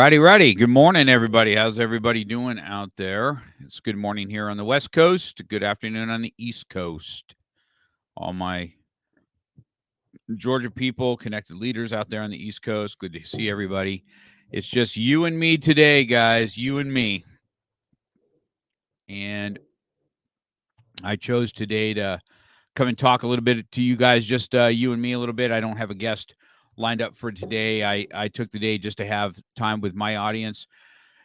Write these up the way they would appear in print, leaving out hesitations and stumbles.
Righty. Good morning, everybody. How's everybody doing out there? It's good morning here on the West Coast. Good afternoon on the East Coast. All my Georgia people, connected leaders out there on the East Coast. Good to see everybody. It's just you and me today, guys. You and me. And I chose today to come and talk a little bit to you guys, just you and me a little bit. I don't have a guest lined up for today. I took the day just to have time with my audience.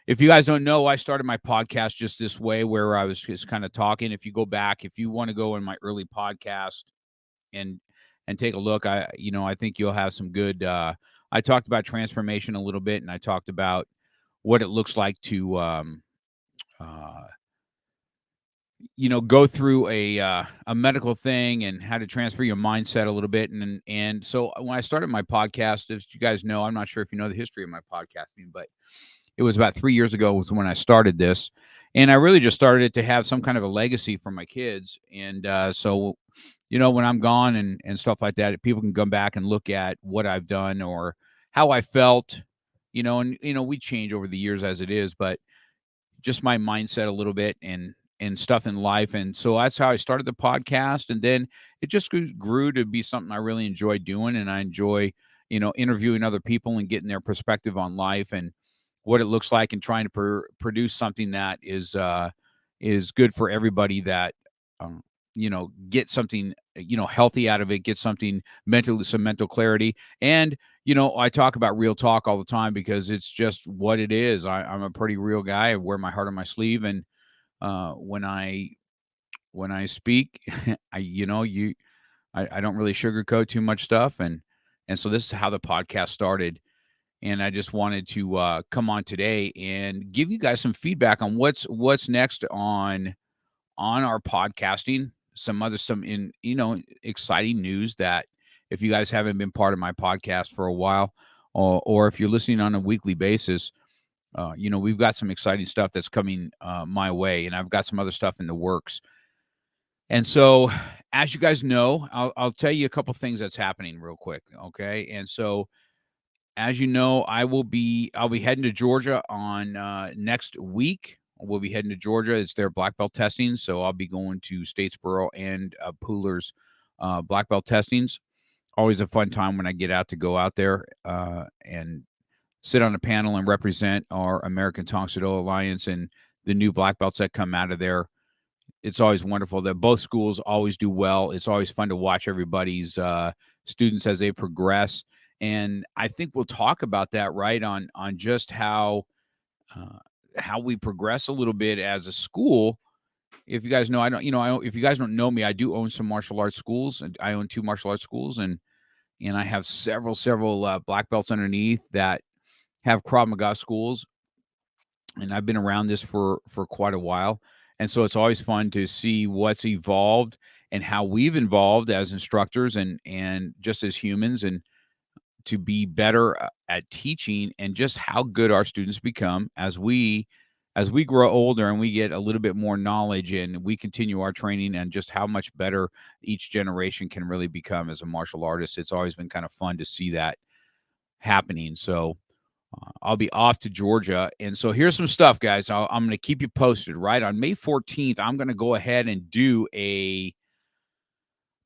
If you guys don't know, I started my podcast just this way, where I was just kind of talking. If you go back, if you want to go in my early podcast and take a look, I think you'll have some good. I talked about transformation a little bit, and I talked about what it looks like to uh, go through a medical thing and how to transfer your mindset a little bit. And so when I started my podcast, as you guys know, I'm not sure if you know the history of my podcasting, but it was about 3 years ago was when I started this. And I really just started it to have some kind of a legacy for my kids. And so, when I'm gone and stuff like that, people can come back and look at what I've done or how I felt, we change over the years as it is, but just my mindset a little bit and stuff in life. And so that's how I started the podcast. And then it just grew to be something I really enjoy doing. And I enjoy, interviewing other people and getting their perspective on life and what it looks like, and trying to produce something that is good for everybody, that, get something, healthy out of it, get something some mental clarity. And, I talk about real talk all the time because it's just what it is. I'm a pretty real guy. I wear my heart on my sleeve. And when I speak, I you know you I don't really sugarcoat too much stuff. And so this is how the podcast started. And I just wanted to come on today and give you guys some feedback on what's next on our podcasting. Some exciting news that, if you guys haven't been part of my podcast for a while, or if you're listening on a weekly basis, we've got some exciting stuff that's coming my way, and I've got some other stuff in the works. And so, as you guys know, I'll tell you a couple things that's happening real quick, okay? And so, as you know, I'll be heading to Georgia on next week. We'll be heading to Georgia. It's their black belt testing, so I'll be going to Statesboro and Pooler's black belt testings. Always a fun time when I get out to go out there and sit on a panel and represent our American Tong Soo Do Alliance and the new black belts that come out of there. It's always wonderful that both schools always do well. It's always fun to watch everybody's students as they progress. And I think we'll talk about that, right, on just how we progress a little bit as a school. If you guys know, if you guys don't know me, I do own some martial arts schools, and I own 2 martial arts schools, and I have several black belts underneath that have Krav Maga schools, and I've been around this for quite a while. And so it's always fun to see what's evolved and how we've evolved as instructors and just as humans, and to be better at teaching, and just how good our students become as we grow older and we get a little bit more knowledge and we continue our training, and just how much better each generation can really become as a martial artist. It's always been kind of fun to see that happening. So I'll be off to Georgia. And so here's some stuff, guys. I'm going to keep you posted, right? On May 14th, I'm going to go ahead and do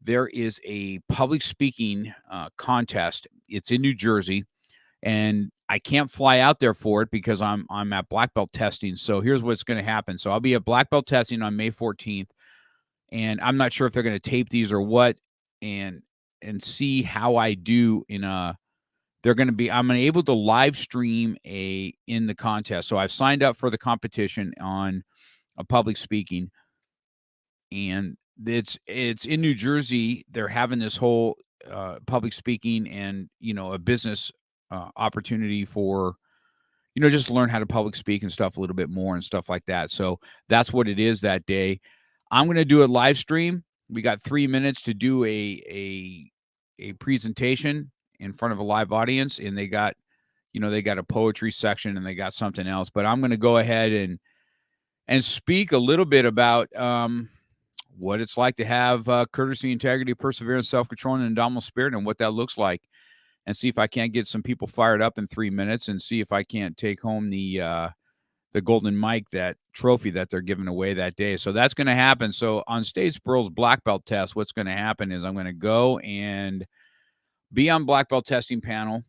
there is a public speaking contest. It's in New Jersey, and I can't fly out there for it because I'm at black belt testing. So here's what's going to happen. So I'll be at black belt testing on May 14th, and I'm not sure if they're going to tape these or what, and see how I do in a. I'm able to live stream in the contest. So I've signed up for the competition on a public speaking, and it's in New Jersey. They're having this whole public speaking and a business opportunity for just learn how to public speak and stuff a little bit more and stuff like that. So that's what it is that day. I'm going to do a live stream. We got 3 minutes to do a presentation in front of a live audience, and they got a poetry section, and they got something else. But I'm going to go ahead and speak a little bit about what it's like to have courtesy, integrity, perseverance, self-control, and indomitable spirit, and what that looks like. and see if I can't get some people fired up in 3 minutes and see if I can't take home the Golden Mike, that trophy that they're giving away that day. So that's going to happen. So on State Sproul's black belt test, what's going to happen is I'm going to go and be on black belt testing panel,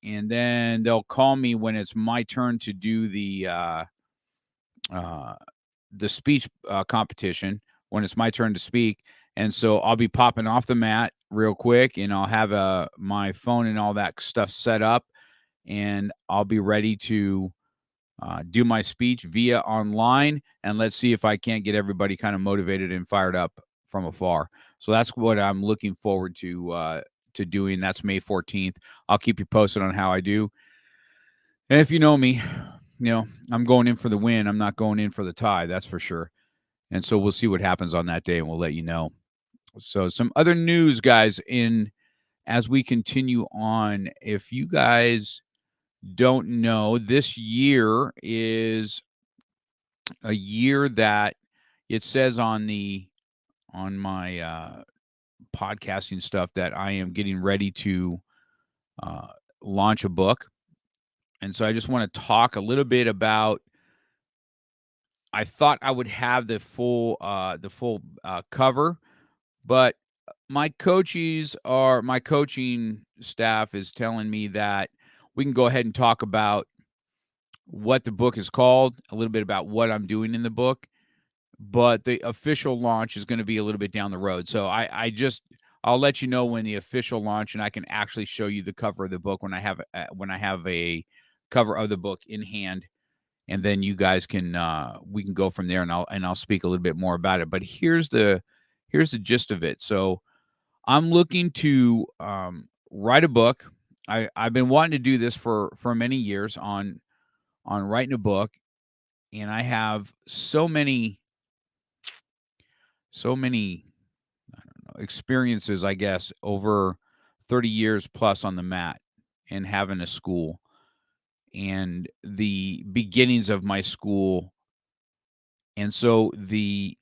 and then they'll call me when it's my turn to do the speech competition, when it's my turn to speak. And so I'll be popping off the mat real quick, and I'll have my phone and all that stuff set up, and I'll be ready to do my speech via online, and let's see if I can't get everybody kind of motivated and fired up from afar. So that's what I'm looking forward to doing. That's May 14th. I'll keep you posted on how I do. And if you know me, I'm going in for the win. I'm not going in for the tie. That's for sure. And so we'll see what happens on that day, and we'll let you know. So some other news, guys, as we continue on, if you guys don't know, this year is a year that it says on my podcasting stuff that I am getting ready to launch a book. And so I just want to talk a little bit about, I thought I would have the full cover, but my coaching staff is telling me that we can go ahead and talk about what the book is called, a little bit about what I'm doing in the book, but the official launch is going to be a little bit down the road. So I'll let you know when the official launch, and I can actually show you the cover of the book when I have a cover of the book in hand, and then you guys can we can go from there, and I'll speak a little bit more about it. But here's the gist of it. So I'm looking to write a book. I've been wanting to do this for many years on writing a book, and I have so many I don't know, experiences, I guess, over 30 years plus on the mat and having a school, and the beginnings of my school. And so the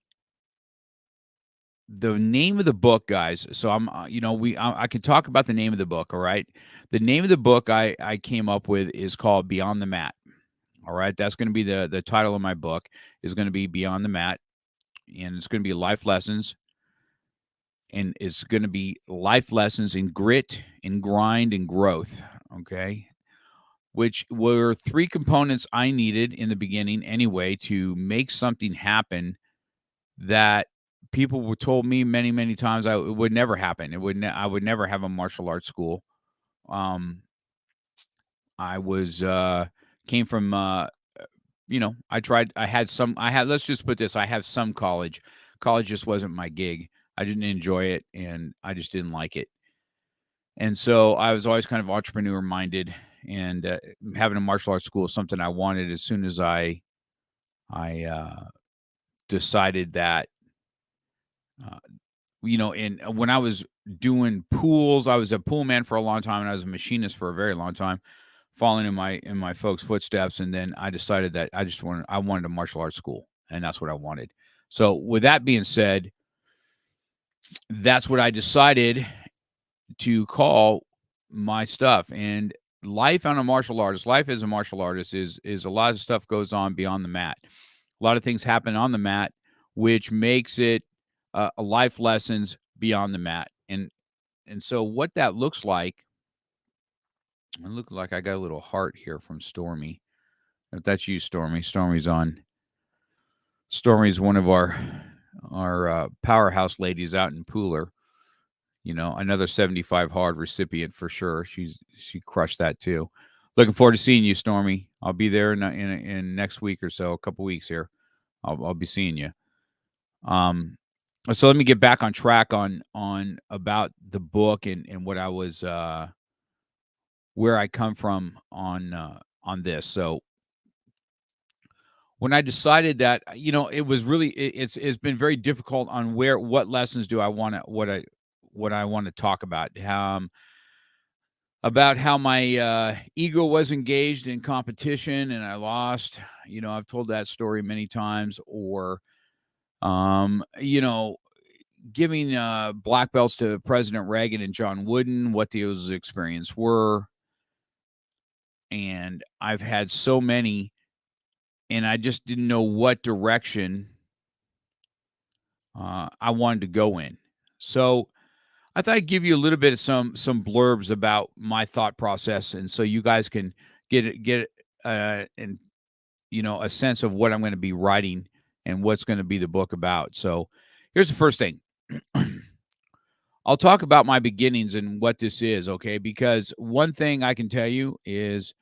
name of the book, guys. So I can talk about the name of the book. All right. The name of the book I came up with is called Beyond the Mat. All right. That's going to be the title of my book, is going to be Beyond the Mat. And it's going to be life lessons. And it's going to be life lessons in grit and grind and growth. Okay. Which were three components I needed in the beginning anyway to make something happen that people were told me many, many times it would never happen. I would never have a martial arts school. I was came from let's just put this, I have some college. College just wasn't my gig. I didn't enjoy it, and I just didn't like it. And so I was always kind of entrepreneur minded, and having a martial arts school is something I wanted as soon as I decided that, and when I was doing pools, I was a pool man for a long time, and I was a machinist for a very long time, following in my folks' footsteps. And then I decided that I wanted a martial arts school, and that's what I wanted. So with that being said, that's what I decided to call my stuff. And life as a martial artist is a lot of stuff goes on beyond the mat. A lot of things happen on the mat, which makes it life lessons beyond the mat. And so what that looks like, it looks like I got a little heart here from Stormy. If that's you, Stormy. Stormy's one of our powerhouse ladies out in Pooler. Another 75 hard recipient for sure. She crushed that too. Looking forward to seeing you, Stormy. I'll be there in next week or so, a couple weeks here. I'll be seeing you. So let me get back on track on about the book and what I was where I come from on this. So when I decided that, it was really it's been very difficult on what lessons do I want to what I want to talk about. About how my ego was engaged in competition and I lost. I've told that story many times. Or giving black belts to President Reagan and John Wooden, what those experiences were. And I've had so many, and I just didn't know what direction I wanted to go in. So I thought I'd give you a little bit of some blurbs about my thought process, and so you guys can get and a sense of what I'm going to be writing and what's going to be the book about. So here's the first thing. I'll talk about my beginnings and what this is, okay? Because one thing I can tell you is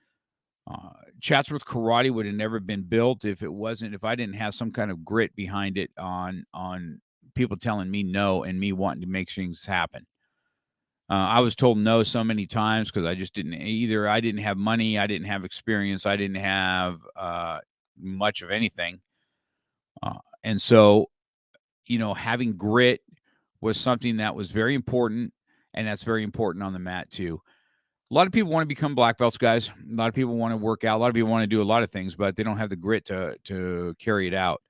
Chatsworth Karate would have never been built if I didn't have some kind of grit behind it on people telling me no and me wanting to make things happen. I was told no so many times because I just didn't I didn't have money, I didn't have experience, I didn't have much of anything. And so, having grit was something that was very important, and that's very important on the mat too. A lot of people want to become black belts, guys. A lot of people want to work out. A lot of people want to do a lot of things, but they don't have the grit to carry it out.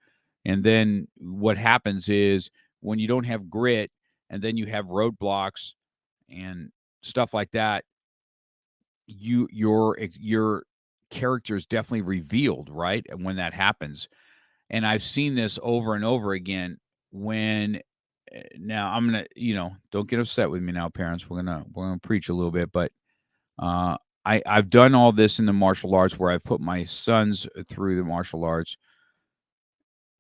And then what happens is when you don't have grit, and then you have roadblocks and stuff like that, your character is definitely revealed, right? And when that happens, and I've seen this over and over again. Now I'm gonna, don't get upset with me now, parents. We're gonna preach a little bit, but I've done all this in the martial arts where I've put my sons through the martial arts.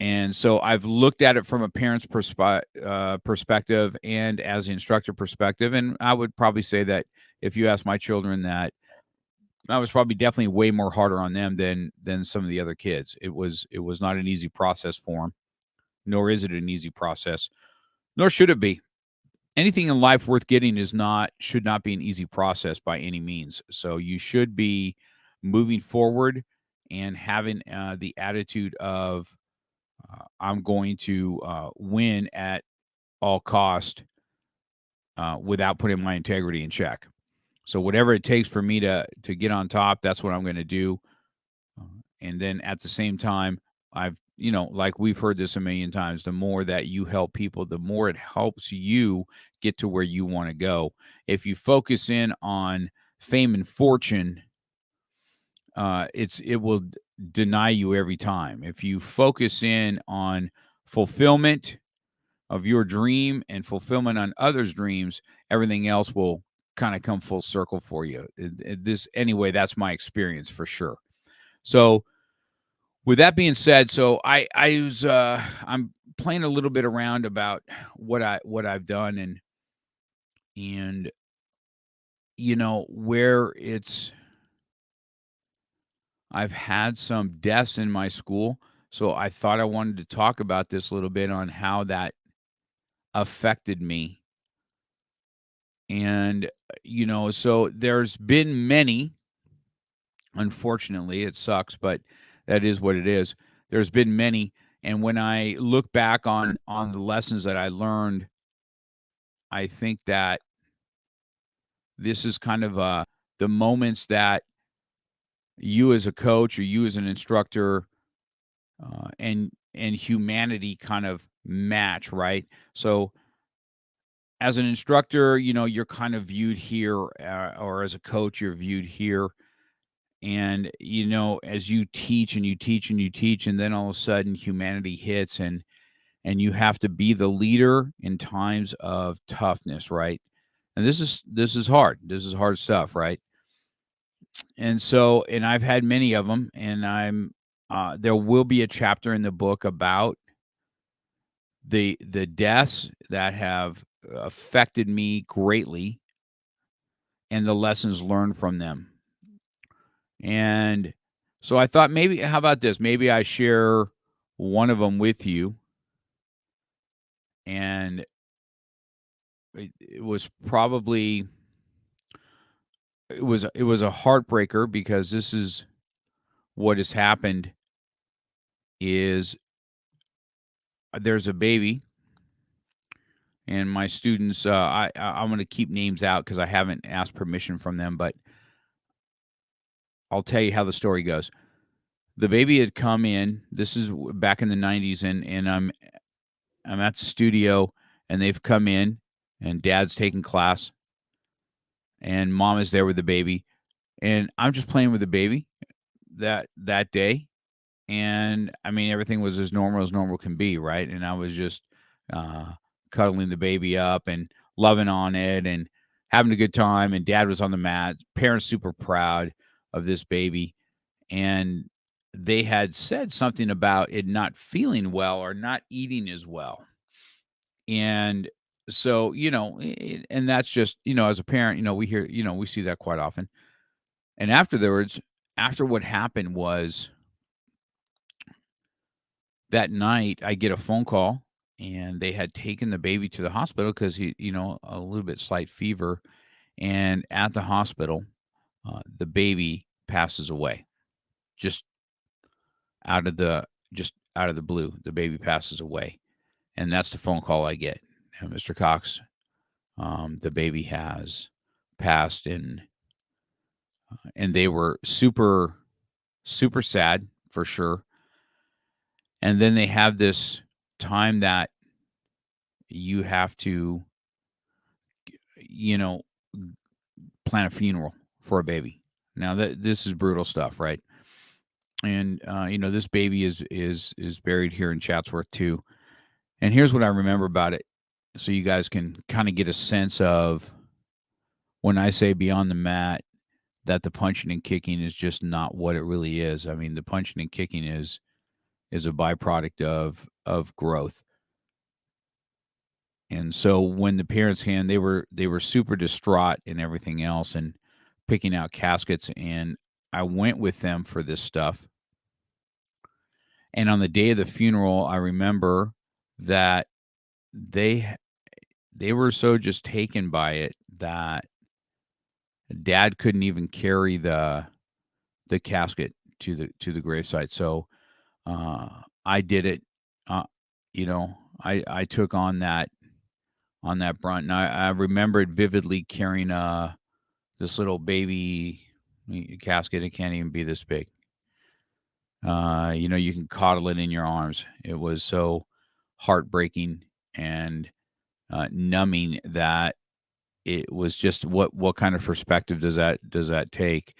And so I've looked at it from a parent's perspective and as an instructor perspective. And I would probably say that if you ask my children that, I was probably definitely way more harder on them than some of the other kids. It was not an easy process for them, nor is it an easy process, nor should it be. Anything in life worth getting should not be an easy process by any means. So you should be moving forward and having the attitude of I'm going to win at all cost without putting my integrity in check. So whatever it takes for me to get on top, that's what I'm going to do. And then at the same time, like we've heard this a million times, the more that you help people, the more it helps you get to where you want to go. If you focus in on fame and fortune, it will deny you every time. If you focus in on fulfillment of your dream and fulfillment on others' dreams, everything else will kind of come full circle for you. That's my experience for sure. So with that being said, so I'm playing a little bit around about what I've done and where I've had some deaths in my school. So I thought I wanted to talk about this a little bit on how that affected me. And so there's been many, unfortunately, it sucks, but that is what it is. There's been many. And when I look back on the lessons that I learned, I think that this is kind of the moments that you as a coach or you as an instructor and humanity kind of match, right? So as an instructor, you're kind of viewed here, or as a coach, you're viewed here. And, as you teach and you teach and you teach, and then all of a sudden humanity hits and you have to be the leader in times of toughness, right? And this is hard. This is hard stuff, right? And so, and I've had many of them, and there will be a chapter in the book about the deaths that have affected me greatly and the lessons learned from them. And so I thought how about this? Maybe I share one of them with you. And it was probably, it was a heartbreaker because this is what has happened is there's a baby. And my students, I'm going to keep names out because I haven't asked permission from them, but I'll tell you how the story goes. The baby had come in. This is back in the 90s, and I'm at the studio, and they've come in, and dad's taking class, and mom is there with the baby, and I'm just playing with the baby that day. And I mean, everything was as normal can be, right? And I was just uh, cuddling the baby up and loving on it and having a good time. And dad was on the mat. Parents super proud of this baby. And they had said something about it not feeling well or not eating as well. And so, and that's just, as a parent, we hear, we see that quite often. And afterwards, after what happened was that night, I get a phone call, and they had taken the baby to the hospital because he, a little bit slight fever. And at the hospital, the baby passes away. Just out of the just out of the blue, the baby passes away, and that's the phone call I get. Mr. Cox, the baby has passed, and they were super super sad for sure. And then they have this time that you have to, you know, plan a funeral for a baby. Now that this is brutal stuff, right? And this baby is buried here in Chatsworth too. And here's what I remember about it, so you guys can kind of get a sense of when I say beyond the mat, that the punching and kicking is just not what it really is. I mean, the punching and kicking is a byproduct of growth. And so when the parents came, they were super distraught and everything else, and picking out caskets. And I went with them for this stuff. And on the day of the funeral, I remember that they they were so just taken by it that dad couldn't even carry the casket to the gravesite. So I did it. Uh, I took on that brunt, and I remembered vividly carrying this little baby casket. It can't even be this big. You can coddle it in your arms. It was so heartbreaking and numbing that it was just what kind of perspective does that take?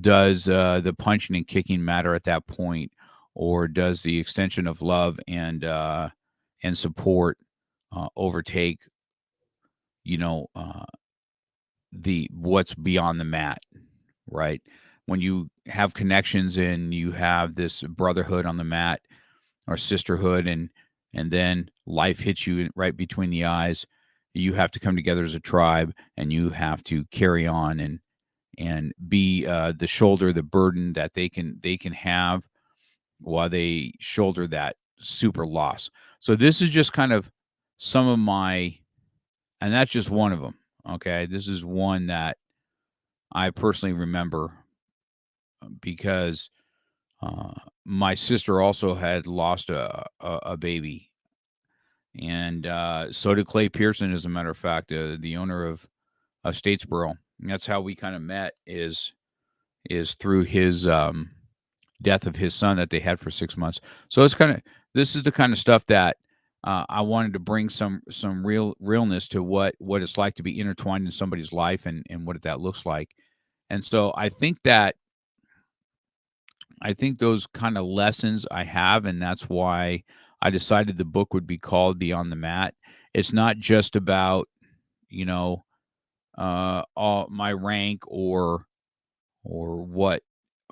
Does the punching and kicking matter at that point, or does the extension of love and support overtake you know the what's beyond the mat, right? When you have connections and you have this brotherhood on the mat, or sisterhood, and then life hits you right between the eyes, you have to come together as a tribe, and you have to carry on and be the shoulder, the burden that they can have while they shoulder that super loss. So this is just kind of some of my, and that's just one of them. Okay, this is one that I personally remember because uh, my sister also had lost a baby, and so did Clay Pearson. As a matter of fact, the owner of Statesboro. And that's how we kind of met. Is through his death of his son that they had for 6 months. So it's kind of, this is the kind of stuff that I wanted to bring some realness to what it's like to be intertwined in somebody's life, and what that looks like. And so I think those kind of lessons I have, and that's why I decided the book would be called Beyond the Mat. It's not just about, you know, all my rank, or what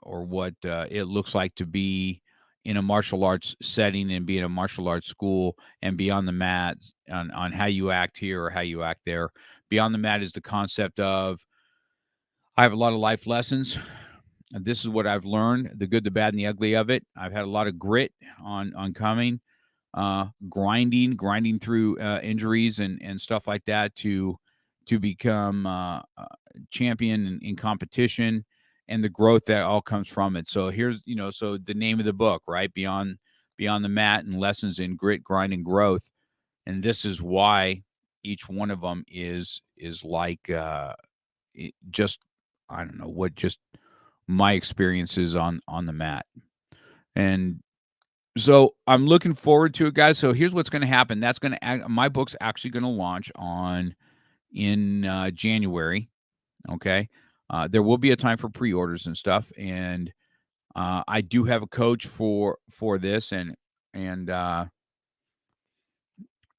it looks like to be in a martial arts setting and be in a martial arts school, and beyond the mat on how you act here or how you act there. Beyond the mat is the concept of, I have a lot of life lessons. And this is what I've learned: the good, the bad, and the ugly of it. I've had a lot of grit on coming, grinding through injuries and stuff like that to become champion in competition, and the growth that all comes from it. So here's, so the name of the book, right? Beyond the mat, and lessons in grit, grind, and growth. And this is why each one of them is like just, I don't know what, just my experiences on the mat. And So I'm looking forward to it, guys. So here's what's going to happen. My book's actually going to launch on in January. Okay. There will be a time for pre-orders and stuff, and I do have a coach for this, and uh,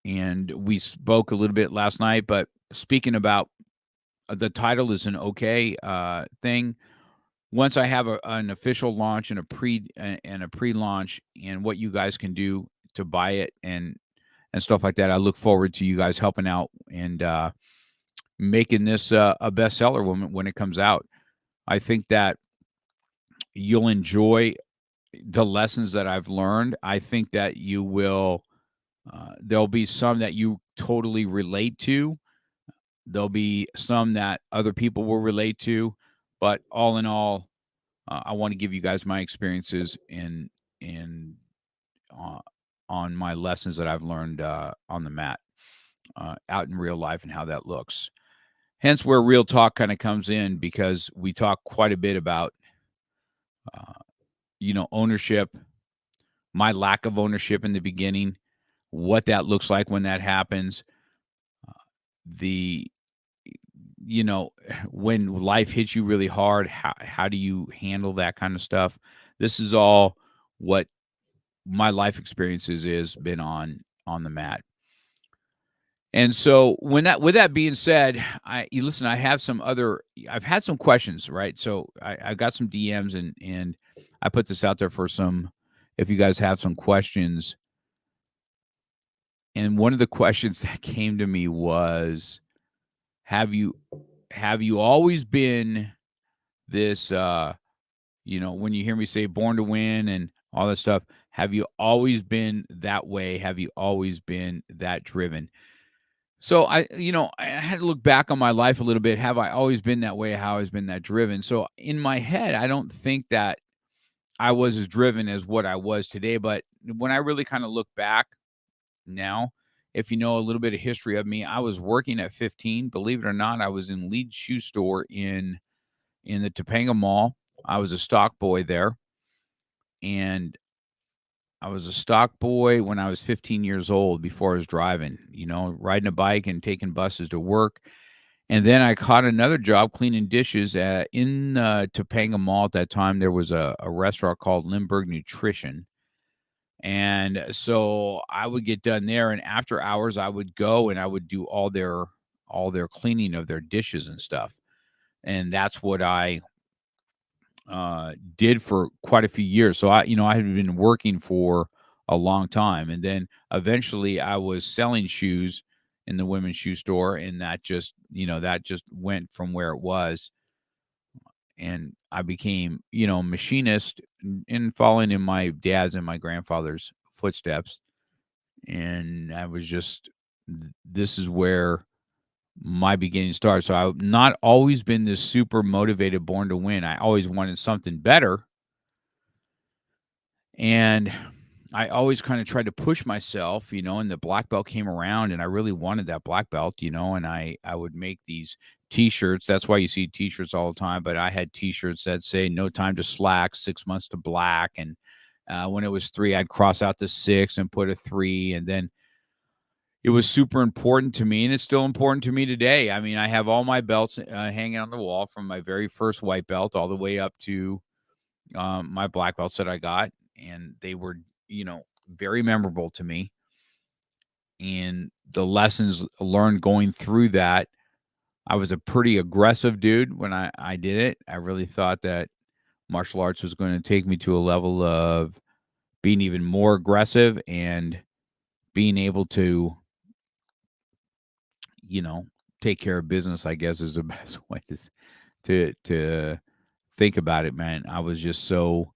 and we spoke a little bit last night. But speaking about the title is an okay thing. Once I have an official launch and a pre-launch, and what you guys can do to buy it and stuff like that, I look forward to you guys helping out and making this a bestseller when it comes out. I think that you'll enjoy the lessons that I've learned. I think that you will. There'll be some that you totally relate to. There'll be some that other people will relate to, but all in all, I want to give you guys my experiences in uh, on my lessons that I've learned on the mat, out in real life, and how that looks. Hence, where real talk kind of comes in, because we talk quite a bit about uh, ownership, my lack of ownership in the beginning, what that looks like when that happens, uh, the when life hits you really hard, how do you handle that kind of stuff? This is all what my life experiences is been on the mat. And so with that being said, I have I've had some questions, right? So I got some DMs, and I put this out there for some, if you guys have some questions. And one of the questions that came to me was, have you have you always been this when you hear me say born to win and all that stuff, have you always been that way? Have you always been that driven? So I had to look back on my life a little bit. Have I always been that way? How has been that driven? So in my head, I don't think that I was as driven as what I was today. But when I really kind of look back now, if you know a little bit of history of me, I was working at 15. Believe it or not, I was in Leeds Shoe Store in the Topanga Mall. I was a stock boy there, and I was a stock boy when I was 15 years old, before I was driving, riding a bike and taking buses to work. And then I caught another job cleaning dishes in Topanga Mall. At that time, there was a restaurant called Lindbergh Nutrition. And so I would get done there, and after hours, I would go and I would do all their cleaning of their dishes and stuff. And that's what I did for quite a few years. So I had been working for a long time, and then eventually I was selling shoes in the women's shoe store, and that just went from where it was, and I became machinist, and following in my dad's and my grandfather's footsteps, and I was just this is where my beginning started. So I've not always been this super motivated, born to win. I always wanted something better. And I always kind of tried to push myself, and the black belt came around, and I really wanted that black belt, and I would make these t-shirts. That's why you see t-shirts all the time. But I had t-shirts that say "No time to slack, 6 months to black." And when it was 3, I'd cross out the 6 and put a 3. And then it was super important to me, and it's still important to me today. I mean, I have all my belts hanging on the wall, from my very first white belt all the way up to my black belts that I got, and they were, very memorable to me. And the lessons learned going through that, I was a pretty aggressive dude when I did it. I really thought that martial arts was going to take me to a level of being even more aggressive, and being able to, you know, take care of business, I guess, is the best way to think about it, man. I was just so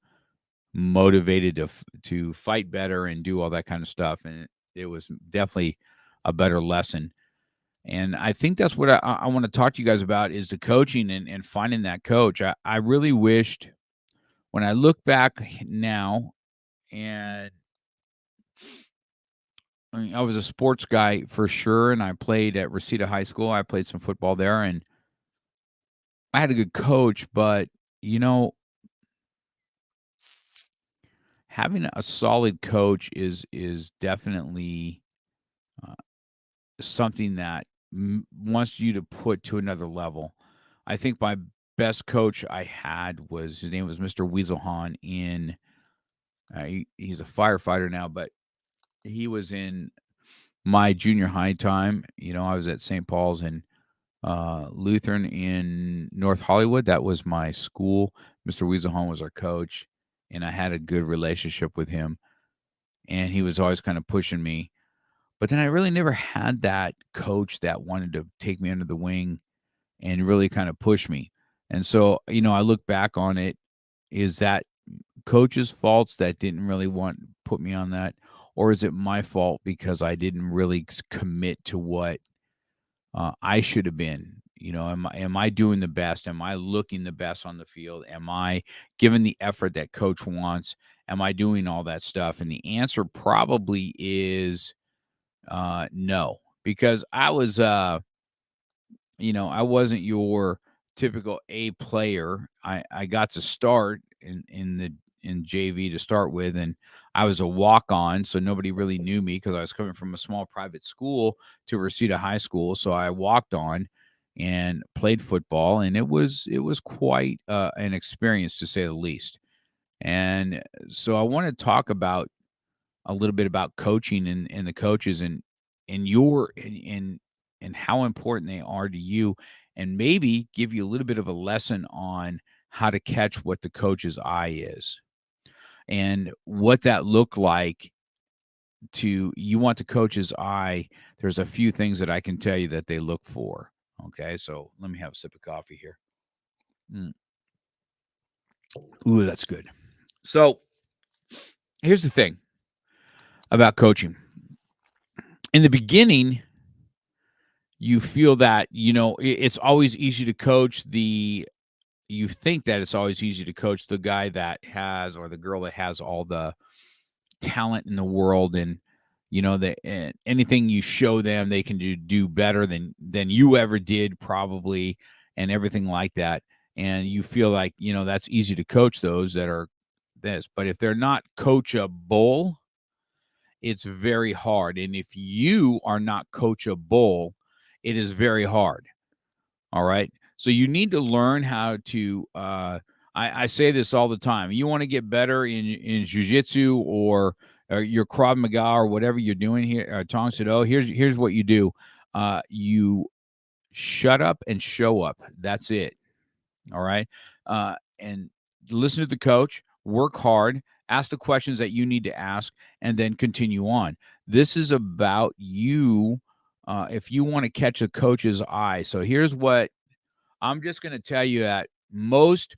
motivated to fight better and do all that kind of stuff, and it was definitely a better lesson. And I think that's what I want to talk to you guys about, is the coaching, and finding that coach. I really wished, when I look back now, and I was a sports guy for sure, and I played at Reseda High School. I played some football there, and I had a good coach. But you know, having a solid coach is definitely uh, something that wants you to put to another level. I think my best coach I had was his name was Mr. Weasel Hahn in he's a firefighter now, but he was in my junior high time. I was at St. Paul's in Lutheran in North Hollywood. That was my school. Mr. Weasel Hahn was our coach, and I had a good relationship with him. And he was always kind of pushing me. But then I really never had that coach that wanted to take me under the wing and really kind of push me. And so, I look back on it. Is that coach's faults that didn't really put me on that, or is it my fault because I didn't really commit to what I should have been? Am I doing the best? Am I looking the best on the field? Am I giving the effort that coach wants? Am I doing all that stuff? And the answer probably is no, because I wasn't your typical A player. I got to start in JV to start with, and I was a walk on, so nobody really knew me because I was coming from a small private school to Reseda High School. So I walked on and played football, and it was quite an experience to say the least. And so I want to talk about a little bit about coaching and the coaches and how important they are to you, and maybe give you a little bit of a lesson on how to catch what the coach's eye is and what that looked like. You want the coach's eye. There's a few things that I can tell you that they look for. Okay, so let me have a sip of coffee here. Ooh, that's good. So here's the thing about coaching. In the beginning, you feel that it's always easy to coach you think that it's always easy to coach the guy that has, or the girl that has, all the talent in the world, and anything you show them they can do better than you ever did, probably, and everything like that. And you feel like that's easy to coach those that are this. But if they're not coachable, it's very hard. And if you are not coachable, it is very hard. All right. So you need to learn how to, I say this all the time. You want to get better in jiu-jitsu or your Krav Maga or whatever you're doing here, Tong Soo. Here's what you do. You shut up and show up. That's it. All right. And listen to the coach, work hard, ask the questions that you need to ask, and then continue on. This is about you. If you want to catch a coach's eye. So here's what I'm just going to tell you: that most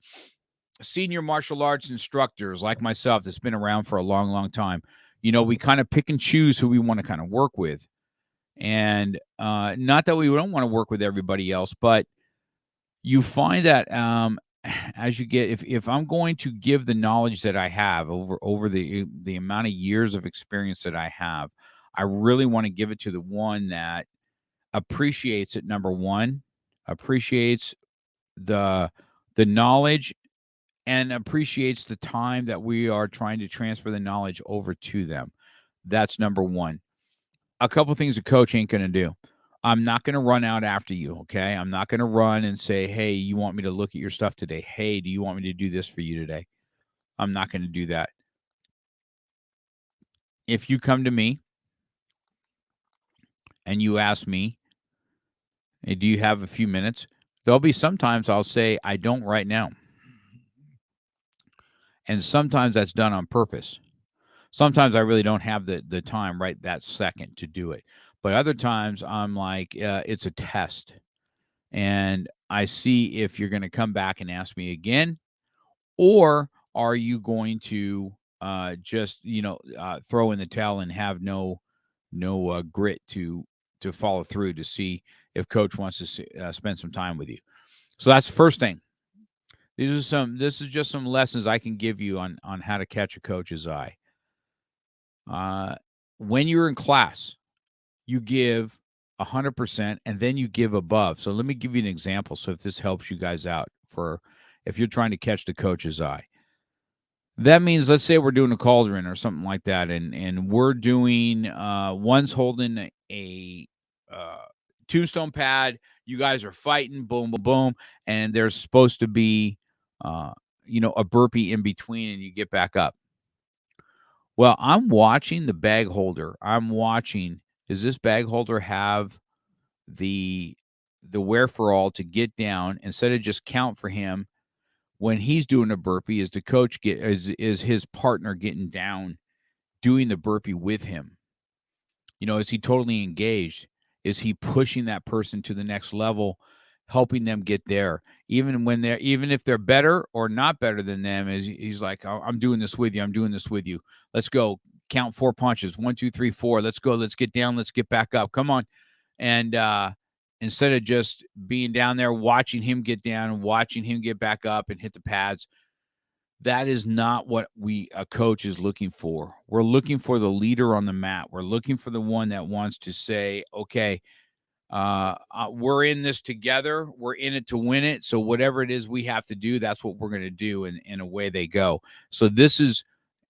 senior martial arts instructors like myself that's been around for a long, long time, we kind of pick and choose who we want to kind of work with. And not that we don't want to work with everybody else, but you find that as you get, if I'm going to give the knowledge that I have over the amount of years of experience that I have, I really want to give it to the one that appreciates it. Number one, appreciates the knowledge and appreciates the time that we are trying to transfer the knowledge over to them. That's number one. A couple things a coach ain't going to do. I'm not going to run out after you, okay? I'm not going to run and say, hey, you want me to look at your stuff today? Hey, do you want me to do this for you today? I'm not going to do that. If you come to me and you ask me, hey, do you have a few minutes? There'll be sometimes I'll say, I don't right now. And sometimes that's done on purpose. Sometimes I really don't have the time right that second to do it. But other times I'm like, it's a test. And I see if you're going to come back and ask me again, or are you going to just throw in the towel and have no grit to follow through to see if coach wants to spend some time with you. So that's the first thing. This is just some lessons I can give you on how to catch a coach's eye. When you're in class, you give 100% and then you give above. So let me give you an example. So if this helps you guys out, for if you're trying to catch the coach's eye, That means, let's say we're doing a cauldron or something like that, and we're doing one's holding a uh, tombstone pad. You guys are fighting, boom, boom, boom, and there's supposed to be, uh, a burpee in between, and you get back up. Well, I'm watching the bag holder. I'm watching. Does this bag holder have the wherefore to get down instead of just count for him when he's doing a burpee? Is the coach is his partner getting down doing the burpee with him? Is he totally engaged? Is he pushing that person to the next level, helping them get there? Even if they're better or not better than them, is he's like, "Oh, I'm doing this with you. I'm doing this with you. Let's go. Count 4 punches. 1, 2, 3, 4. Let's go. Let's get down. Let's get back up. Come on." And instead of just being down there watching him get down and watching him get back up and hit the pads, that is not what a coach is looking for. We're looking for the leader on the mat. We're looking for the one that wants to say, okay, we're in this together. We're in it to win it. So whatever it is we have to do, that's what we're going to do. And away they go. So this is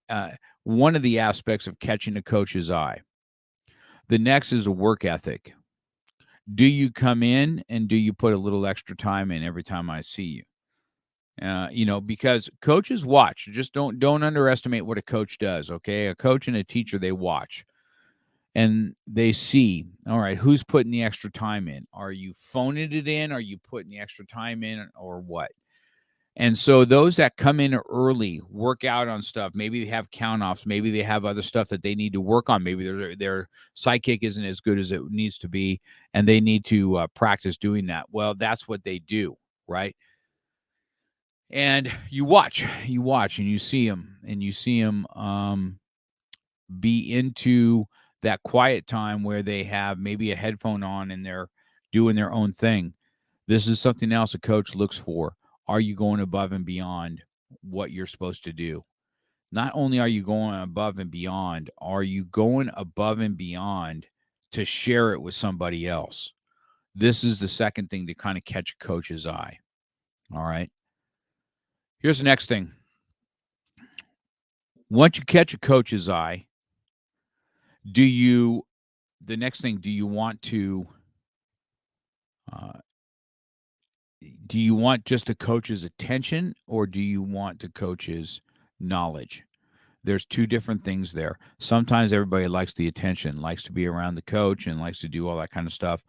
uh, one of the aspects of catching a coach's eye. The next is a work ethic. Do you come in and do you put a little extra time in every time I see you? Because coaches watch. Just don't underestimate what a coach does. Okay, a coach and a teacher, they watch and they see. All right, who's putting the extra time in? Are you phoning it in? Are you putting the extra time in, or what? And so those that come in early, work out on stuff. Maybe they have count offs. Maybe they have other stuff that they need to work on. Maybe their sidekick isn't as good as it needs to be, and they need to practice doing that. Well, that's what they do, right? And you watch, and you see them, be into that quiet time where they have maybe a headphone on and they're doing their own thing. This is something else a coach looks for. Are you going above and beyond what you're supposed to do? Not only are you going above and beyond, are you going above and beyond to share it with somebody else? This is the second thing to kind of catch a coach's eye. All right. Here's the next thing. Once you catch a coach's eye, do you want to uh, do you want just a coach's attention, or do you want the coach's knowledge? There's two different things there. Sometimes everybody likes the attention, likes to be around the coach and likes to do all that kind of stuff.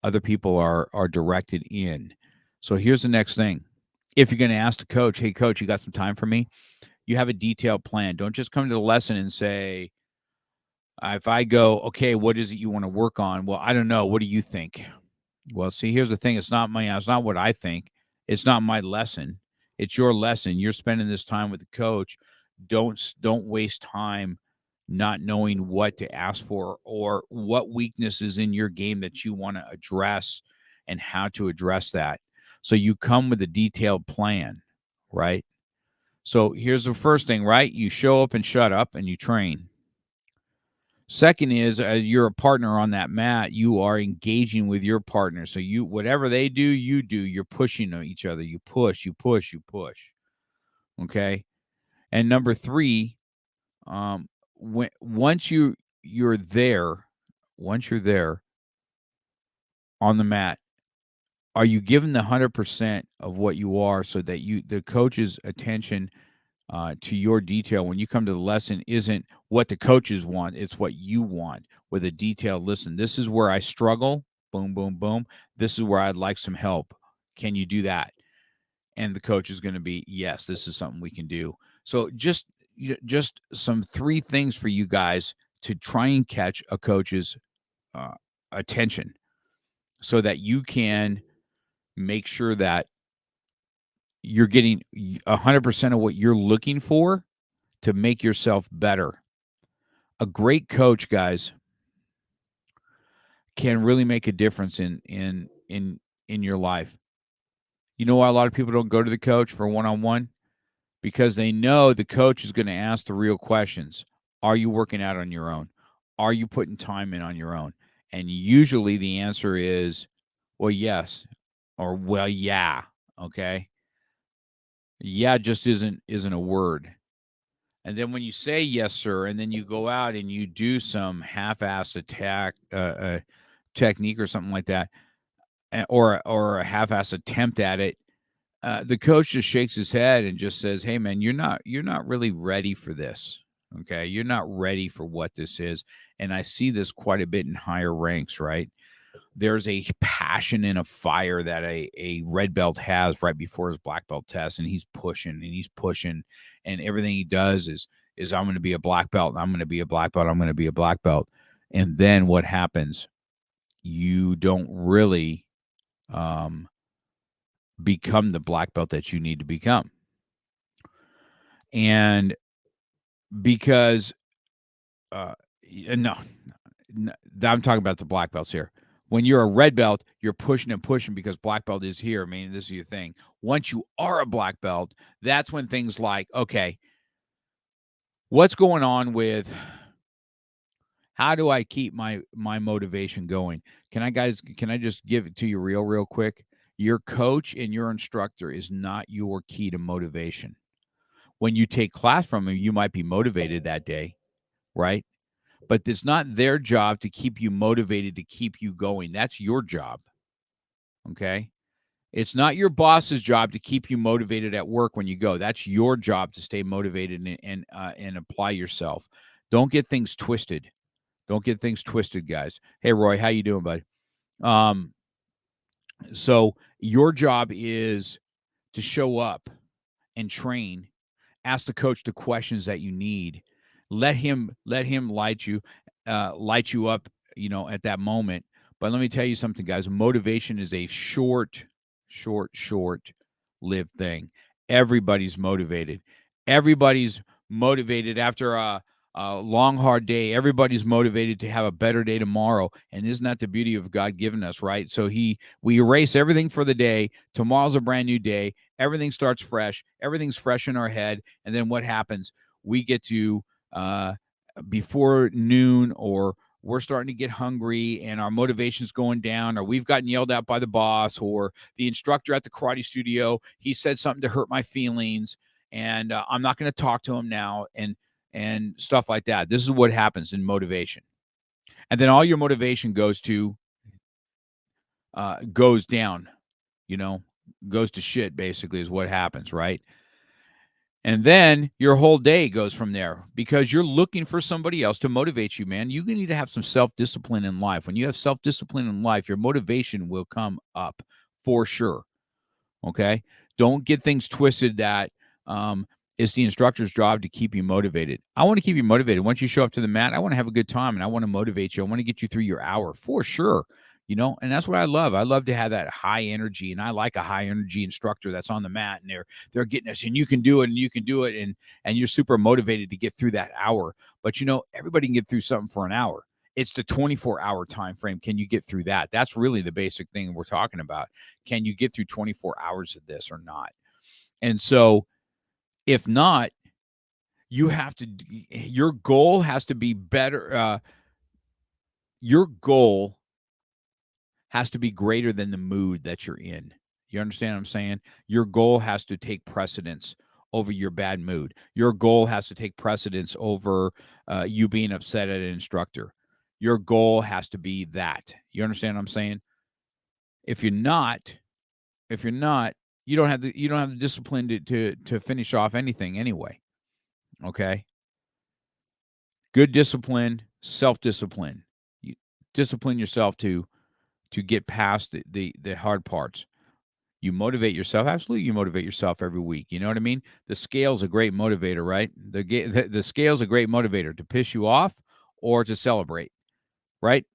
Other people are directed in. So here's the next thing. If you're going to ask the coach, "Hey coach, you got some time for me?" You have a detailed plan. Don't just come to the lesson and say, if I go, "Okay, what is it you want to work on?" "Well, I don't know. What do you think?" Well, see, here's the thing. It's not what I think. It's not my lesson. It's your lesson. You're spending this time with the coach. Don't waste time not knowing what to ask for or what weaknesses in your game that you want to address and how to address that. So you come with a detailed plan, right? So here's the first thing, right? You show up and shut up and you train. Second is, you're a partner on that mat. You are engaging with your partner. So whatever they do, you do. You're pushing each other. You push, you push, you push. Okay. And number three, when you're there, once you're there on the mat, are you giving the 100% of what you are, so that the coach's attention to your detail when you come to the lesson isn't what the coaches want, it's what you want, with a detailed listen. This is where I struggle. Boom, boom, boom. This is where I'd like some help. Can you do that? And the coach is going to be, yes, this is something we can do. So just some three things for you guys to try and catch a coach's uh, attention, so that you can make sure that you're getting 100% of what you're looking for to make yourself better. A great coach, guys, can really make a difference in your life. You know why a lot of people don't go to the coach for one-on-one? Because they know the coach is going to ask the real questions. Are you working out on your own? Are you putting time in on your own? And usually the answer is, well, yes, or well, yeah. Okay. Yeah just isn't a word. And then when you say yes, sir, and then you go out and you do some half-assed attack technique or something like that, or a half-assed attempt at it, the coach just shakes his head and just says, "Hey, man, you're not really ready for this. Okay, you're not ready for what this is." And I see this quite a bit in higher ranks, right? There's a passion and a fire that a red belt has right before his black belt test, and he's pushing, and everything he does is I'm going to be a black belt, I'm going to be a black belt, I'm going to be a black belt. And then what happens? You don't really um, become the black belt that you need to become, and because no, I'm talking about the black belts here. When you're a red belt, you're pushing and pushing because black belt is here. I mean, this is your thing. Once you are a black belt, that's when things like, okay, what's going on with how do I keep my motivation going? Can I just give it to you real quick? Your coach and your instructor is not your key to motivation. When you take class from them, you might be motivated that day, right? But it's not their job to keep you motivated, to keep you going. That's your job. Okay. It's not your boss's job to keep you motivated at work when you go. That's your job to stay motivated and apply yourself. Don't get things twisted. Don't get things twisted, guys. Hey, Roy, how you doing, bud? Um, so your job is to show up and train. Ask the coach the questions that you need. Let him light you up, at that moment. But let me tell you something, guys. Motivation is a short lived thing. Everybody's motivated. Everybody's motivated after a long, hard day. Everybody's motivated to have a better day tomorrow. And isn't that the beauty of God giving us, right? So we erase everything for the day. Tomorrow's a brand new day. Everything starts fresh. Everything's fresh in our head. And then what happens? We get to before noon, or we're starting to get hungry and our motivation's going down, or we've gotten yelled at by the boss, or the instructor at the karate studio, he said something to hurt my feelings, and I'm not going to talk to him now, and stuff like that. This is what happens in motivation. And then all your motivation goes down, goes to shit, basically, is what happens, right? And then your whole day goes from there because you're looking for somebody else to motivate you, man. You need to have some self-discipline in life. When you have self-discipline in life, your motivation will come up for sure. Okay? Don't get things twisted that it's the instructor's job to keep you motivated. I want to keep you motivated. Once you show up to the mat, I want to have a good time and I want to motivate you. I want to get you through your hour for sure. And that's what I love. I love to have that high energy, and I like a high energy instructor that's on the mat and they're getting us, and you can do it, and you can do it, and you're super motivated to get through that hour. But everybody can get through something for an hour. It's the 24-hour time frame. Can you get through that? That's really the basic thing we're talking about. Can you get through 24 hours of this or not? And so if not, your goal has to be better. Your goal has to be greater than the mood that you're in. You understand what I'm saying? Your goal has to take precedence over your bad mood. Your goal has to take precedence over you being upset at an instructor. Your goal has to be that. You understand what I'm saying? If you're not, you don't have the discipline to finish off anything anyway. Okay? Good discipline, self-discipline. You discipline yourself to get past the hard parts. You motivate yourself. Absolutely, you motivate yourself every week. You know what I mean? The scale's a great motivator, right? The scale's a great motivator to piss you off or to celebrate, right?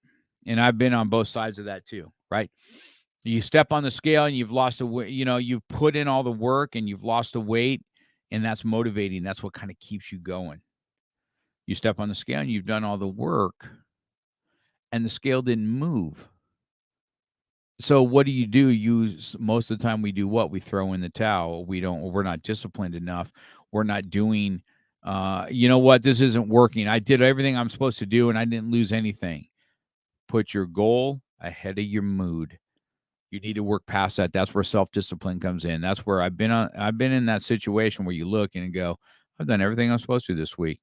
And I've been on both sides of that too, right? You step on the scale and you've lost the weight. You've put in all the work and you've lost the weight, and that's motivating. That's what kind of keeps you going. You step on the scale and you've done all the work, and the scale didn't move. So what do? Most of the time we do what? We throw in the towel. We're not disciplined enough. We're not doing, you know what? This isn't working. I did everything I'm supposed to do and I didn't lose anything. Put your goal ahead of your mood. You need to work past that. That's where self-discipline comes in. That's where I've been in that situation where you look and go, I've done everything I'm supposed to this week.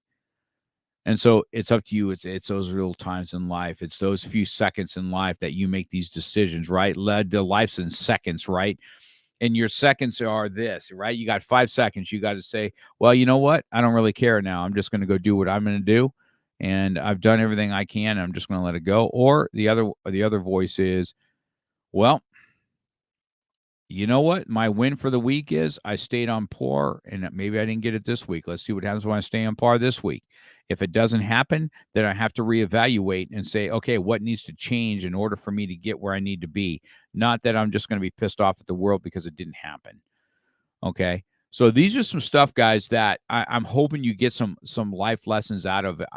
And so it's up to you. It's those real times in life. It's those few seconds in life that you make these decisions, right? Led to life's in seconds, right? And your seconds are this, right? You got 5 seconds. You got to say, well, you know what? I don't really care now. I'm just going to go do what I'm going to do. And I've done everything I can. I'm just going to let it go. Or the other voice is, well, you know what? My win for the week is I stayed on par, and maybe I didn't get it this week. Let's see what happens when I stay on par this week. If it doesn't happen, then I have to reevaluate and say, okay, what needs to change in order for me to get where I need to be? Not that I'm just going to be pissed off at the world because it didn't happen. Okay. So these are some stuff, guys, that I'm hoping you get some life lessons out of it.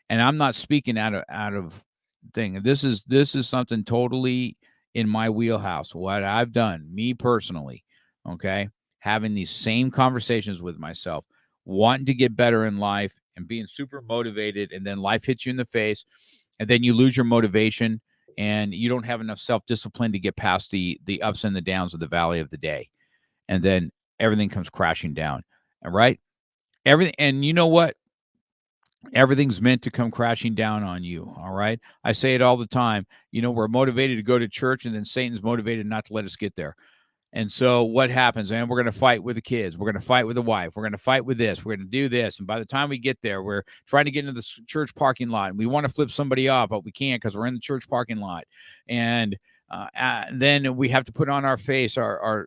And I'm not speaking out of thing. This is something totally in my wheelhouse. What I've done, me personally, okay, having these same conversations with myself, wanting to get better in life and being super motivated, and then life hits you in the face, and then you lose your motivation, and you don't have enough self-discipline to get past the ups and the downs of the valley of the day, and then everything comes crashing down. All right, everything, and you know what? Everything's meant to come crashing down on you. All right. I say it all the time. We're motivated to go to church, and then Satan's motivated not to let us get there. And so what happens? And we're going to fight with the kids. We're going to fight with the wife. We're going to fight with this. We're going to do this. And by the time we get there, we're trying to get into the church parking lot, and we want to flip somebody off, but we can't because we're in the church parking lot. And then we have to put on our face, our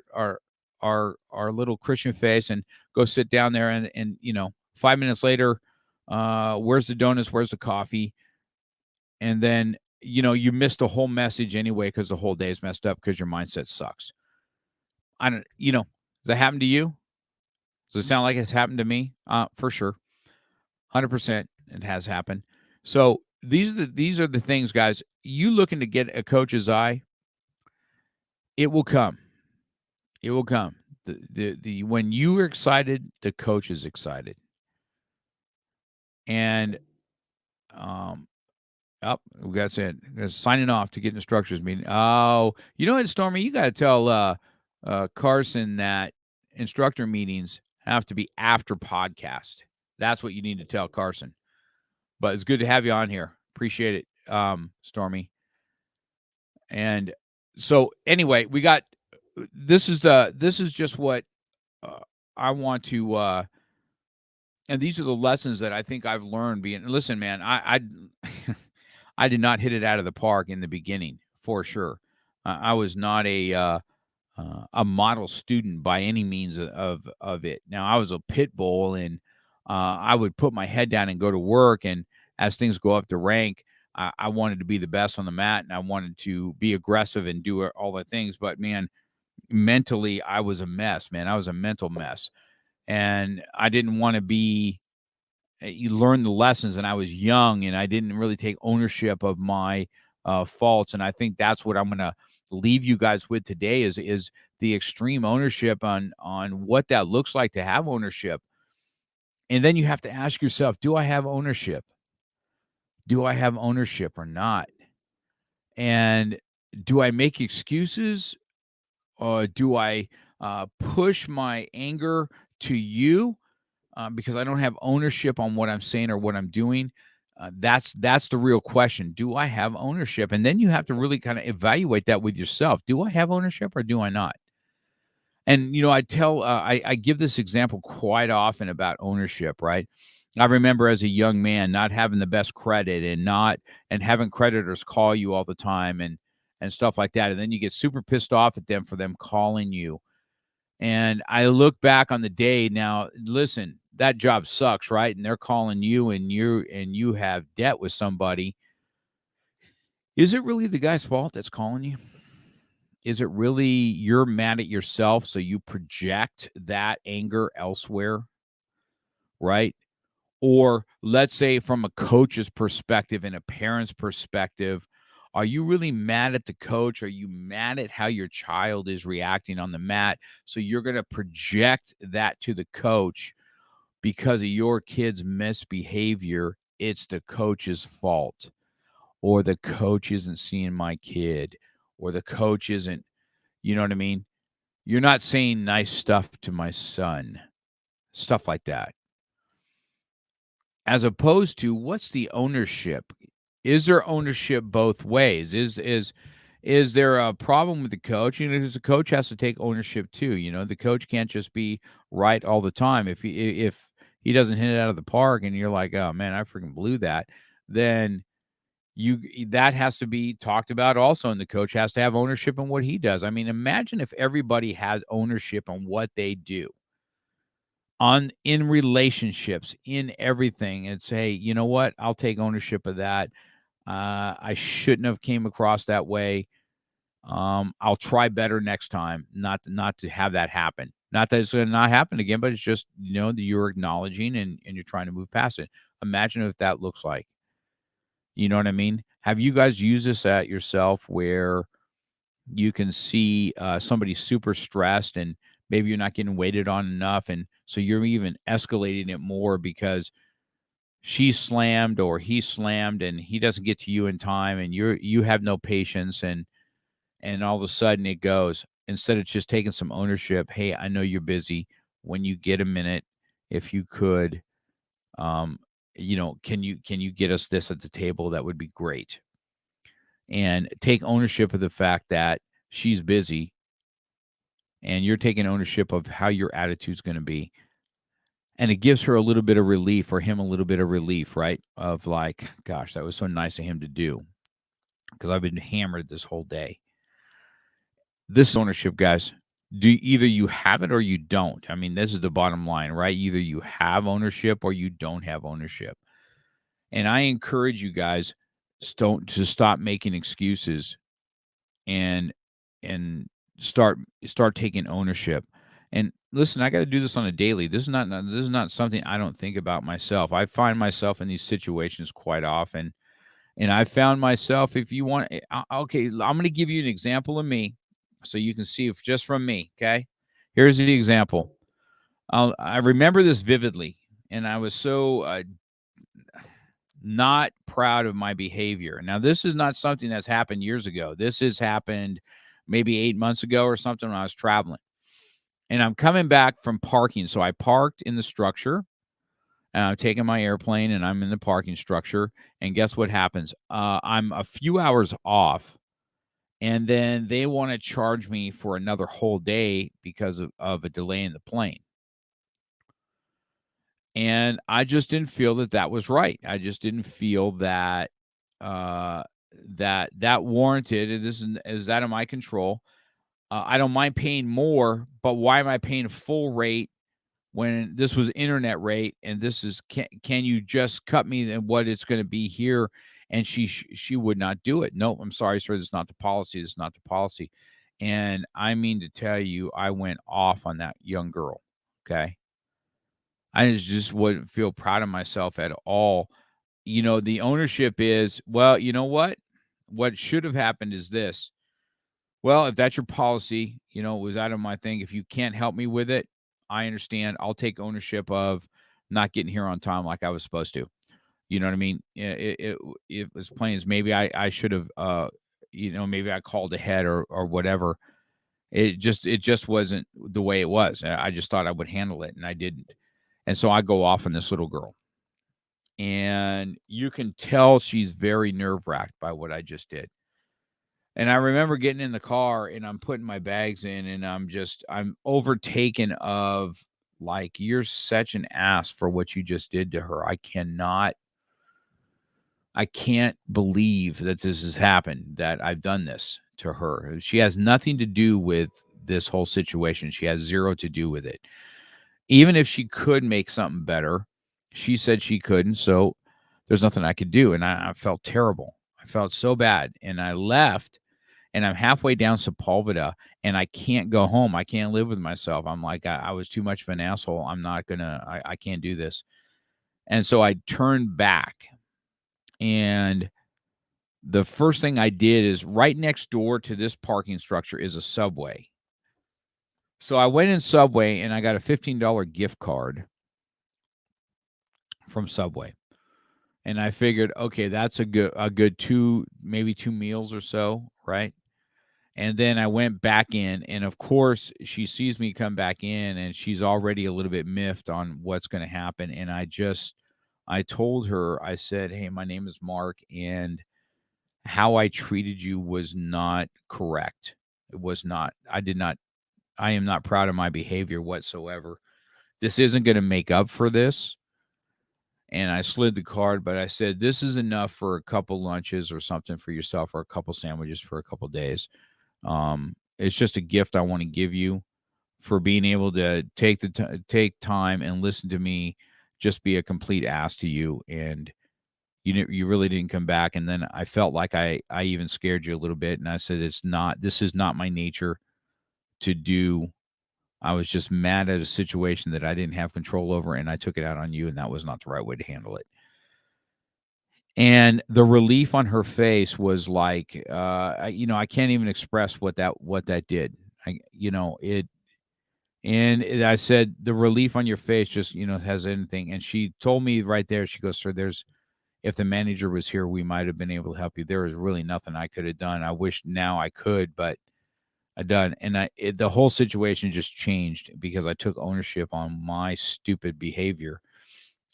little Christian face, and go sit down there. And 5 minutes later, where's the donuts? Where's the coffee? And then, you missed the whole message anyway because the whole day is messed up because your mindset sucks. Does that happen to you? Does it sound like it's happened to me? For sure. 100% it has happened. So these are the things, guys. You looking to get a coach's eye, it will come. It will come. The when you are excited, the coach is excited. And we got to signing off to get instructors meeting. Oh, you know what, Stormy? You got to tell Carson that instructor meetings have to be after podcast. That's what you need to tell Carson. But it's good to have you on here. Appreciate it, Stormy. And so anyway, we got this is just what I want to and these are the lessons that I think I've learned listen, man, I I did not hit it out of the park in the beginning, for sure. I was not a model student by any means of it. Now, I was a pit bull, and I would put my head down and go to work. And as things go up the rank, I wanted to be the best on the mat, and I wanted to be aggressive and do all the things. But man, mentally, I was a mess, man. I was a mental mess, and I didn't want to be. You learn the lessons, and I was young, and I didn't really take ownership of my faults. And I think that's what I'm going to leave you guys with today is the extreme ownership on what that looks like to have ownership. And then you have to ask yourself, do I have ownership? Do I have ownership or not? And do I make excuses, or do I push my anger to you because I don't have ownership on what I'm saying or what I'm doing? That's the real question. Do I have ownership? And then you have to really kind of evaluate that with yourself. Do I have ownership or do I not? And I give this example quite often about ownership, right? I remember as a young man not having the best credit and having creditors call you all the time and stuff like that. And then you get super pissed off at them for them calling you. And I look back on the day now. Listen, that job sucks, right? And they're calling you, and you have debt with somebody. Is it really the guy's fault that's calling you? Is it really you're mad at yourself, so you project that anger elsewhere, right? Or let's say from a coach's perspective and a parent's perspective, are you really mad at the coach? Are you mad at how your child is reacting on the mat? So you're going to project that to the coach because of your kid's misbehavior. It's the coach's fault, or the coach isn't seeing my kid, or the coach isn't, you know what I mean? You're not saying nice stuff to my son, stuff like that. as opposed to what's the ownership? Is there ownership both ways? Is there a problem with the coach? Because the coach has to take ownership too. The coach can't just be right all the time. If he doesn't hit it out of the park and you're like, oh man, I freaking blew that, then you that has to be talked about also, and the coach has to have ownership in what he does. I mean, imagine if everybody had ownership on what they do in relationships, in everything, and say, you know what, I'll take ownership of that. I shouldn't have came across that way. I'll try better next time, not to have that happen. Not that it's going to not happen again, but it's just that you're acknowledging and you're trying to move past it. Imagine if that looks like. You know what I mean? Have you guys used this at yourself where you can see somebody super stressed and maybe you're not getting waited on enough, and so you're even escalating it more because she slammed or he slammed and he doesn't get to you in time, and you have no patience, and all of a sudden it goes, instead of just taking some ownership. Hey, I know you're busy. When you get a minute, if you could, um, can you get us this at the table? That would be great. And take ownership of the fact that she's busy, and you're taking ownership of how your attitude's going to be. And it gives her a little bit of relief, or him a little bit of relief, right? Of like, gosh, that was so nice of him to do, because I've been hammered this whole day. This ownership, guys. Either you have it or you don't. I mean, this is the bottom line, right? Either you have ownership or you don't have ownership. And I encourage you guys to stop making excuses and and start taking ownership. And listen, I got to do this on a daily. This is not something I don't think about myself. I find myself in these situations quite often, and I found myself. If you want, okay, I'm going to give you an example of me, so you can see if just from me. Okay, here's the example. I remember this vividly, and I was so not proud of my behavior. Now, this is not something that's happened years ago. This has happened maybe 8 months ago or something when I was traveling. And I'm coming back from parking. So I parked in the structure. And I'm taking my airplane and I'm in the parking structure. And guess what happens? I'm a few hours off. And then they want to charge me for another whole day because of a delay in the plane. And I just didn't feel that was right. I just didn't feel that uh, that warranted. And this is out of my control. I don't mind paying more, but why am I paying full rate when this was internet rate? And this is can you just cut me and what it's going to be here? And she would not do it. No, I'm sorry, sir. This is not the policy. This is not the policy. And I mean to tell you, I went off on that young girl. Okay. I just wouldn't feel proud of myself at all. The ownership is, well, you know what? What should have happened is this. Well, if that's your policy, it was out of my thing. If you can't help me with it, I understand. I'll take ownership of not getting here on time like I was supposed to. You know what I mean? It was plain as maybe I should have, maybe I called ahead or whatever. It just wasn't the way it was. I just thought I would handle it, and I didn't. And so I go off on this little girl, and you can tell she's very nerve wracked by what I just did. And I remember getting in the car and I'm putting my bags in, and I'm overtaken of like, you're such an ass for what you just did to her. I can't believe that this has happened, that I've done this to her. She has nothing to do with this whole situation. She has zero to do with it. Even if she could make something better, she said she couldn't. So there's nothing I could do. And I felt terrible. I felt so bad. And I left, and I'm halfway down Sepulveda, and I can't go home. I can't live with myself. I'm like, I was too much of an asshole. I'm not gonna, I can't do this. And so I turned back, and the first thing I did is, right next door to this parking structure is a Subway. So I went in Subway and I got a $15 gift card from Subway. And I figured, okay, that's a good maybe two meals or so, right? And then I went back in, and of course, she sees me come back in, and she's already a little bit miffed on what's going to happen. And I told her, I said, "Hey, my name is Mark, and how I treated you was not correct. It was not. I am not proud of my behavior whatsoever. This isn't going to make up for this." And I slid the card, but I said, "This is enough for a couple lunches or something for yourself, or a couple sandwiches for a couple days. It's just a gift I want to give you for being able to take time and listen to me just be a complete ass to you, and you really didn't come back." And then I felt like I even scared you a little bit, and I said, this is not my nature to do. I was just mad at a situation that I didn't have control over, and I took it out on you, and that was not the right way to handle it." And the relief on her face was like, I can't even express what that did. I said, "The relief on your face just, has anything." And she told me right there, she goes, "Sir, if the manager was here, we might have been able to help you. There was really nothing I could have done. I wish now I could, but I done." And the whole situation just changed because I took ownership on my stupid behavior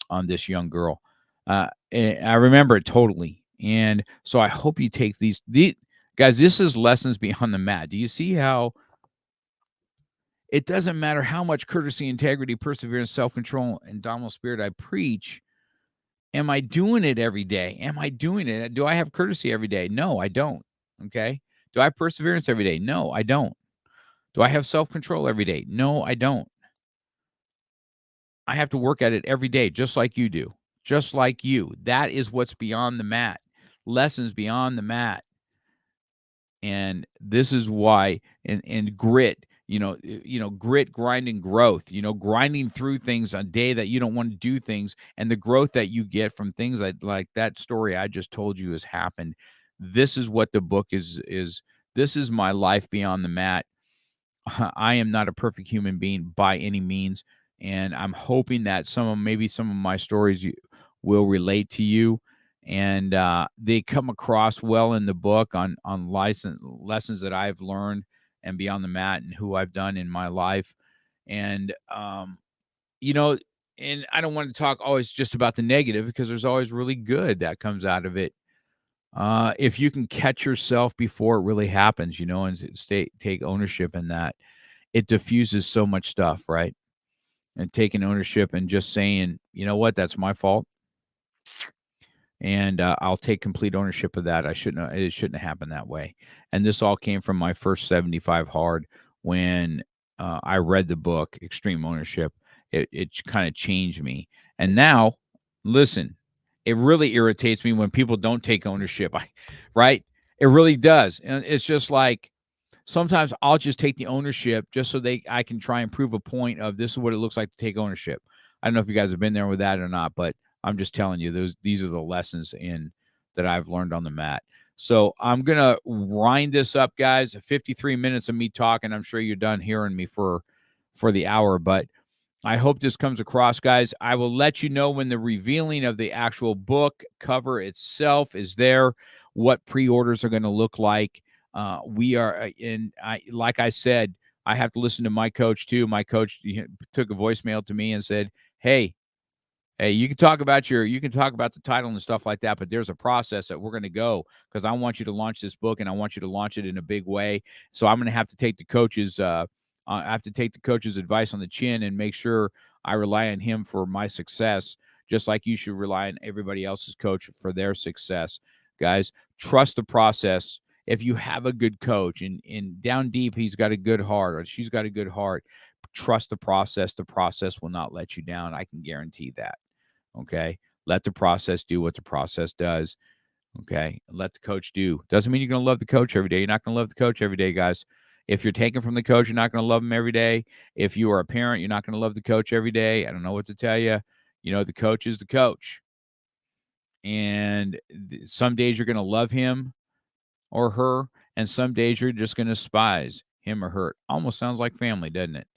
on this young girl. I remember it totally. And so I hope you take these guys. This is lessons beyond the mat. Do you see how it doesn't matter how much courtesy, integrity, perseverance, self control, and dominant spirit I preach? Am I doing it every day? Am I doing it? Do I have courtesy every day? No, I don't. Okay. Do I have perseverance every day? No, I don't. Do I have self control every day? No, I don't. I have to work at it every day, just like you do. Just like you. That is what's beyond the mat. Lessons beyond the mat. And this is why, and grit, grit, grind, and growth, grinding through things on a day that you don't want to do things, and the growth that you get from things like that story I just told you has happened. This is what the book is. This is my life beyond the mat. I am not a perfect human being by any means, and I'm hoping that maybe some of my stories will relate to you, and they come across well in the book on lessons that I've learned and beyond the mat and who I've done in my life, and you know, and I don't want to talk always just about the negative because there's always really good that comes out of it. If you can catch yourself before it really happens, and take ownership in that, it diffuses so much stuff, right? And taking ownership and just saying, "You know what? That's my fault, and I'll take complete ownership of that. It shouldn't have happened that way." And this all came from my first 75 hard when I read the book Extreme Ownership. It kind of changed me, and now, listen, it really irritates me when people don't take ownership. Right? It really does, and it's just like sometimes I'll just take the ownership just so I can try and prove a point of this is what it looks like to take ownership. I don't know if you guys have been there with that or not, but I'm just telling you these are the lessons in that I've learned on the mat. So I'm gonna wind this up, guys. 53 minutes of me talking. I'm sure you're done hearing me for the hour, but I hope this comes across, guys. I will let you know when the revealing of the actual book cover itself is there, what pre-orders are going to look like. We are like I said, I have to listen to my coach too. My coach took a voicemail to me and said, Hey, you can talk about the title and stuff like that, but there's a process that we're going to go because I want you to launch this book and I want you to launch it in a big way. So I'm going to have to take the coach's advice on the chin and make sure I rely on him for my success, just like you should rely on everybody else's coach for their success. Guys, trust the process. If you have a good coach and down deep he's got a good heart or she's got a good heart, trust the process. The process will not let you down. I can guarantee that. Okay. Let the process do what the process does. Okay. Let the coach do. Doesn't mean you're going to love the coach every day. You're not going to love the coach every day, guys. If you're taking from the coach, you're not going to love him every day. If you are a parent, you're not going to love the coach every day. I don't know what to tell you. The coach is the coach. And some days you're going to love him or her, and some days you're just going to despise him or her. Almost sounds like family, doesn't it?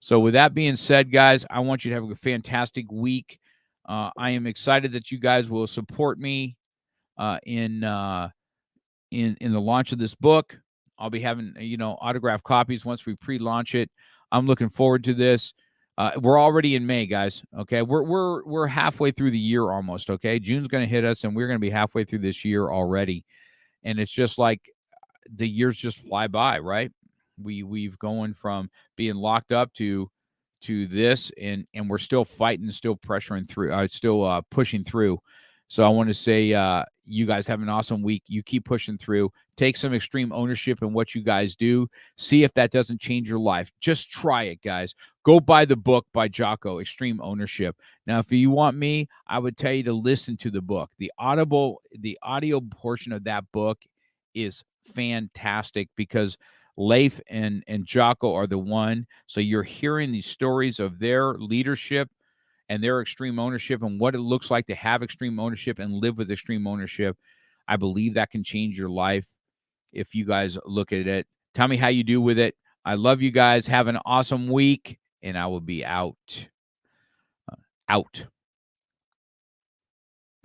So with that being said, guys, I want you to have a fantastic week. I am excited that you guys will support me in the launch of this book. I'll be having autographed copies once we pre-launch it. I'm looking forward to this. We're already in May, guys. Okay, we're halfway through the year almost. Okay, June's going to hit us, and we're going to be halfway through this year already. And it's just like the years just fly by, right? We've going from being locked up to this, and we're still fighting, still pressuring through, still pushing through. So I want to say, you guys have an awesome week. You keep pushing through. Take some extreme ownership in what you guys do. See if that doesn't change your life. Just try it, guys. Go buy the book by Jocko, Extreme Ownership. Now, if you want me, I would tell you to listen to the book. The audio portion of that book is fantastic because Leif and Jocko are the one. So you're hearing these stories of their leadership and their extreme ownership and what it looks like to have extreme ownership and live with extreme ownership. I believe that can change your life if you guys look at it. Tell me how you do with it. I love you guys. Have an awesome week, and I will be out. Out.